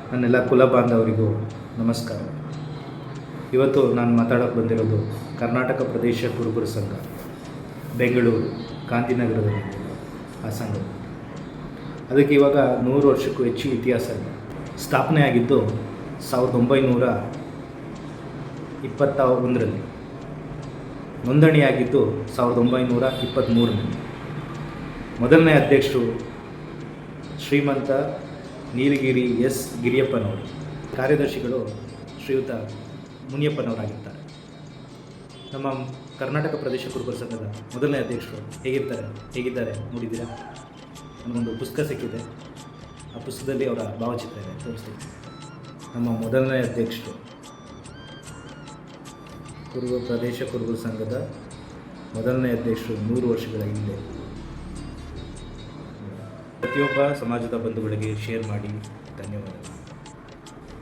ನನ್ನೆಲ್ಲ ಕುಲ ಬಾಂಧವರಿಗೂ ನಮಸ್ಕಾರ. ಇವತ್ತು ನಾನು ಮಾತಾಡೋಕ್ಕೆ ಬಂದಿರೋದು ಕರ್ನಾಟಕ ಪ್ರದೇಶ ಕುರುಬರ ಸಂಘ, ಬೆಂಗಳೂರು ಗಾಂಧಿನಗರದಲ್ಲಿ ಆ ಸಂಘ. ಅದಕ್ಕೆ ಇವಾಗ 100 ವರ್ಷಕ್ಕೂ ಹೆಚ್ಚು ಇತಿಹಾಸ ಇದೆ. ಸ್ಥಾಪನೆ ಆಗಿದ್ದು 1921ರಲ್ಲಿ, ನೋಂದಣಿಯಾಗಿದ್ದು 1923ರಲ್ಲಿ. ಮೊದಲನೇ ಅಧ್ಯಕ್ಷರು ಶ್ರೀಮಂತ ನೀಲಗಿರಿ ಎಸ್ ಗಿರಿಯಪ್ಪನವರು, ಕಾರ್ಯದರ್ಶಿಗಳು ಶ್ರೀಯುತ ಮುನಿಯಪ್ಪನವರಾಗಿರ್ತಾರೆ. ನಮ್ಮ ಕರ್ನಾಟಕ ಪ್ರದೇಶ ಕುರುಬರ ಸಂಘದ ಮೊದಲನೇ ಅಧ್ಯಕ್ಷರು ಹೇಗಿದ್ದಾರೆ ನೋಡಿದ್ದೀರಾ? ನನಗೊಂದು ಪುಸ್ತಕ ಸಿಕ್ಕಿದೆ, ಆ ಪುಸ್ತಕದಲ್ಲಿ ಅವರ ಭಾವಚಿತ್ರ ಇದೆ, ತೋರಿಸ್ತೀನಿ. ನಮ್ಮ ಮೊದಲನೇ ಅಧ್ಯಕ್ಷರು, ಪ್ರದೇಶ ಕುರುಬರ ಸಂಘದ ಮೊದಲನೇ ಅಧ್ಯಕ್ಷರು 100 ವರ್ಷಗಳ ಹಿಂದೆ. ಪ್ರತಿಯೊಬ್ಬ ಸಮಾಜದ ಬಂಧುಗಳಿಗೆ ಶೇರ್ ಮಾಡಿ. ಧನ್ಯವಾದ.